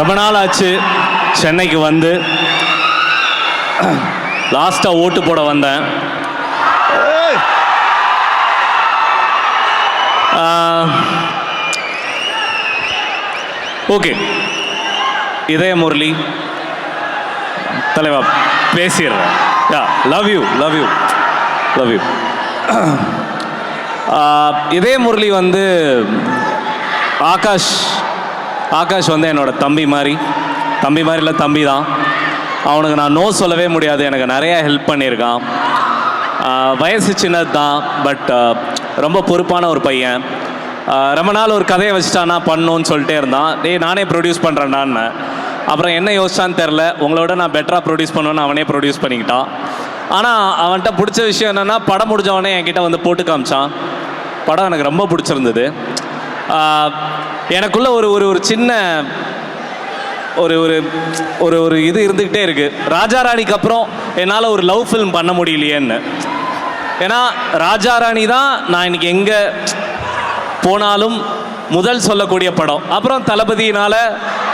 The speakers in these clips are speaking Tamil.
ரொம்ப நாள் ஆச்சு சென்னைக்கு வந்து. லாஸ்ட்டாக ஓட்டு போட வந்தேன். ஓகே, இதய முரளி தலைவா பேசிடுறேன். Ya, love you love you love you. Idhaya Murali வந்து ஆகாஷ் வந்து என்னோட தம்பி மாதிரி இல்லை, தம்பி தான். அவனுக்கு நான் நோ சொல்லவே முடியாது. எனக்கு நிறையா ஹெல்ப் பண்ணியிருக்கான். வயசு சின்னது தான், பட் ரொம்ப பொறுப்பான ஒரு பையன். ரொம்ப நாள் ஒரு கதையை வச்சுட்டானா பண்ணணுன்னு சொல்லிட்டே இருந்தான். நானே ப்ரொடியூஸ் பண்ணுறேன்னான்னு. அப்புறம் என்ன யோசிச்சான்னு தெரில, உங்களோட நான் பெட்டராக ப்ரொடியூஸ் பண்ணுவேன்னு அவனே ப்ரொடியூஸ் பண்ணிக்கிட்டான். ஆனால் அவன்கிட்ட பிடிச்ச விஷயம் என்னென்னா, படம் முடிஞ்சவனே என்கிட்ட வந்து போட்டு காமிச்சான். படம் எனக்கு ரொம்ப பிடிச்சிருந்தது. எனக்குள்ள ஒரு சின்ன ஒரு ஒரு ஒரு ஒரு இது இருந்துக்கிட்டே இருக்குது. ராஜா ராணிக்கு அப்புறம் என்னால் ஒரு லவ் ஃபில்ம் பண்ண முடியலையேன்னு. ஏன்னா ராஜா ராணி தான் நான் இன்னைக்கு எங்கே போனாலும் முதல் சொல்லக்கூடிய படம். அப்புறம் தளபதியினால்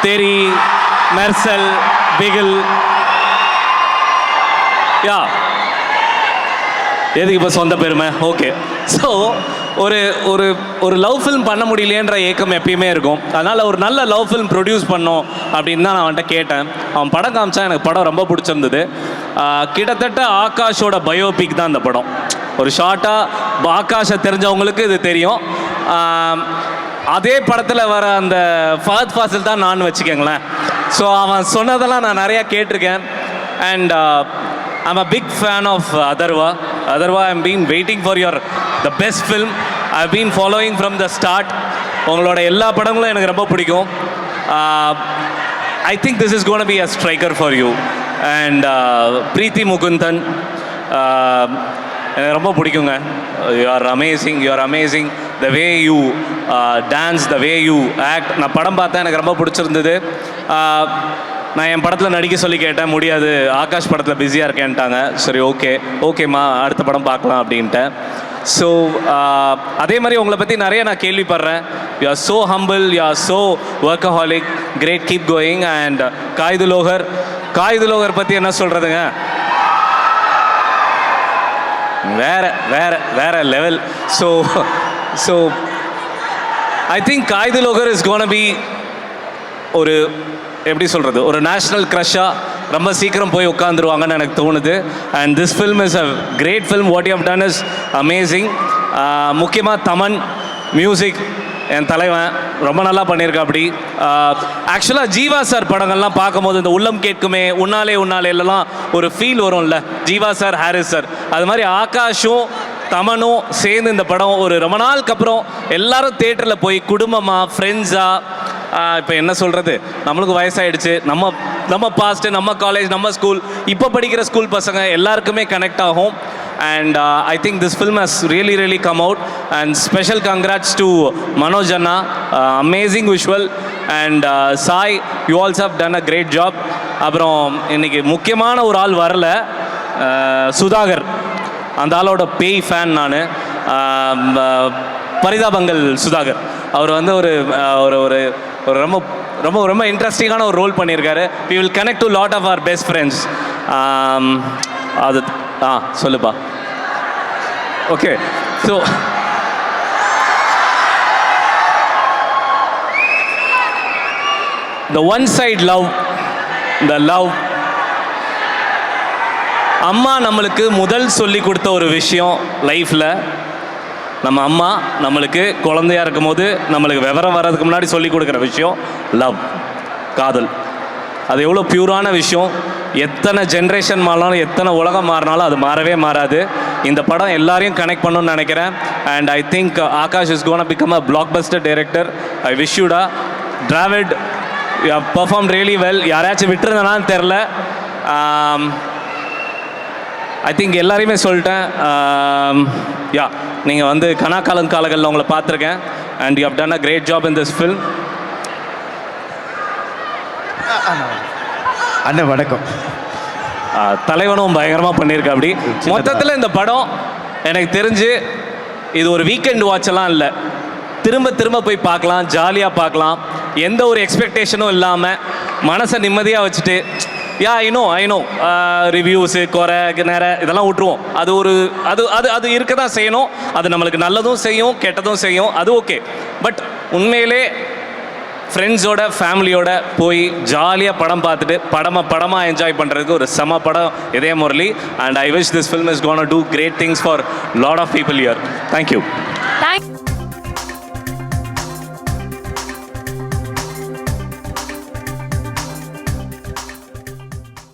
தெரி, மெர்சல், பிகில், யா எதுக்கு இப்போ சொந்த பெருமை. ஓகே, ஸோ ஒரு ஒரு ஒரு லவ் ஃபில்ம் பண்ண முடியலையன்ற ஏக்கம் எப்பயுமே இருக்கும். அதனால் ஒரு நல்ல லவ் ஃபில்ம் ப்ரொடியூஸ் பண்ணோம் அப்படின்னு தான் நான் அவன்கிட்ட கேட்டேன். அவன் படம் காமிச்சான். எனக்கு படம் ரொம்ப பிடிச்சிருந்தது. கிட்டத்தட்ட ஆகாஷோட பயோபிக் தான் இந்த படம். ஒரு ஷார்ட்டாக ஆகாஷை தெரிஞ்சவங்களுக்கு இது தெரியும். அதே படத்தில் வர அந்த ஃபஹத் ஃபாசில் தான் நான் வச்சுக்கோங்களேன். ஸோ அவன் சொன்னதெல்லாம் நான் நிறையா கேட்டிருக்கேன். And I'm a big fan of Atharva. I'm been waiting for the best film. I've been following from the start. உங்களோட எல்லா படங்களும் எனக்கு ரொம்ப பிடிக்கும். I think this is going to be a striker for you. And Preeti Mukundan, எனக்கு ரொம்ப பிடிக்குங்க. You are amazing. The way you dance, the way you act. நான் படம் பார்த்தேன், எனக்கு ரொம்ப பிடிச்சிருந்தது. நான் என் படத்தில் நடிக்க சொல்லி கேட்டேன், முடியாது, ஆகாஷ் படத்தில் பிஸியாக இருக்கேன்ட்டாங்க. சரி, ஓகேம்மா, அடுத்த படம் பார்க்கலாம் அப்படின்ட்டேன். ஸோ அதே மாதிரி உங்களை பற்றி நிறைய நான் கேள்விப்படுறேன். You are so humble, you are so workaholic, great, keep going. And காய்துலோகர் பற்றி என்ன சொல்கிறதுங்க, வேற லெவல். ஸோ ஐ திங்க் காய்துலோகர் இஸ் கோனா பி ஒரு எப்படி சொல்கிறது, ஒரு நேஷ்னல் க்ரஷ்ஷாக ரொம்ப சீக்கிரம் போய் உட்காந்துருவாங்கன்னு எனக்கு தோணுது. And this film is a great film. What you have done is amazing. முக்கியமாக தமன் மியூசிக், என் தலைவன் ரொம்ப நல்லா பண்ணியிருக்கா. அப்படி ஆக்சுவலாக ஜீவா சார் படங்கள்லாம் பார்க்கும்போது இந்த உள்ளம் கேட்குமே, உன்னாலேலாம் ஒரு ஃபீல் வரும்ல, ஜீவா சார், ஹாரிஸ் சார், அது மாதிரி ஆகாஷும் தமனும் சேர்ந்து இந்த படம் ஒரு ரொம்ப நாளுக்கு அப்புறம் எல்லாரும் தேட்டரில் போய் குடும்பமாக, ஃப்ரெண்ட்ஸாக, இப்போ என்ன சொல்கிறது, நம்மளுக்கு வயசாகிடுச்சு, நம்ம பாஸ்ட்டு, நம்ம காலேஜ், நம்ம ஸ்கூல், இப்போ படிக்கிற ஸ்கூல் பசங்க எல்லாருக்குமே கனெக்ட் ஆகும். And I think this film has really come out. And special congrats to Manoj அண்ணா, amazing visual. And Sai, you also have done a great job. அப்புறம் இன்றைக்கி முக்கியமான ஒரு ஆள் வரல, சுதாகர். அந்த ஆளோட பேய் ஃபேன் நான். பரிதாபங்கள் சுதாகர், அவர் வந்து ஒரு ஒரு ஒரு ரொம்ப ரொம்ப ரொம்ப இன்ட்ரெஸ்டிங்கான ஒரு ரோல் பண்ணியிருக்காரு. We will connect to lot of our best friends. அது சொல்லுப்பா. Okay, so the one side love, the love. அம்மா நம்மளுக்கு முதல் சொல்லி கொடுத்த ஒரு விஷயம் லைஃப்பில், நம்ம அம்மா நம்மளுக்கு குழந்தையாக இருக்கும் போது நம்மளுக்கு விவரம் வர்றதுக்கு முன்னாடி சொல்லி கொடுக்குற விஷயம் லவ், காதல். அது எவ்வளோ பியூரான விஷயம். எத்தனை ஜென்ரேஷன் மாறினாலும், எத்தனை உலகம் மாறினாலும் அது மாறவே மாறாது. இந்த படம் எல்லாரையும் கனெக்ட் பண்ணணும்னு நினைக்கிறேன். And I think Akash is gonna become a blockbuster director. I wish யூடா. Dravid, you have perform really well. யாராச்சும் விட்டுருந்தனான்னு தெரில. ஐ திங்க் எல்லாரையுமே சொல்லிட்டேன். யா, நீங்கள் வந்து கனாக்காலங்களில் உங்களை பார்த்துருக்கேன். And you have done a great job in this film. அண்ணன் வணக்கம். தலைவனும் பயங்கரமாக பண்ணியிருக்கா. அப்படி மொத்தத்தில் இந்த படம் எனக்கு தெரிஞ்சு இது ஒரு வீக்கெண்ட் வாட்செல்லாம் இல்லை, திரும்ப போய் பார்க்கலாம், ஜாலியாக பார்க்கலாம். எந்த ஒரு எக்ஸ்பெக்டேஷனும் இல்லாமல் மனசை நிம்மதியாக வச்சுட்டு யா ஐ நோ ரிவ்யூஸு குறை இதெல்லாம் விட்டுருவோம். அது ஒரு அது அது அது இருக்க தான் செய்யணும். அது நம்மளுக்கு நல்லதும் செய்யும் கெட்டதும் செய்யும், அது ஓகே. பட் உண்மையிலே ஃப்ரெண்ட்ஸோட ஃபேமிலியோட போய் ஜாலியாக படம் பார்த்துட்டு படமாக என்ஜாய் பண்ணுறதுக்கு ஒரு செம படம் Idhaya Murali. And I wish this film is gonna do great things for lot of people here. Thank you.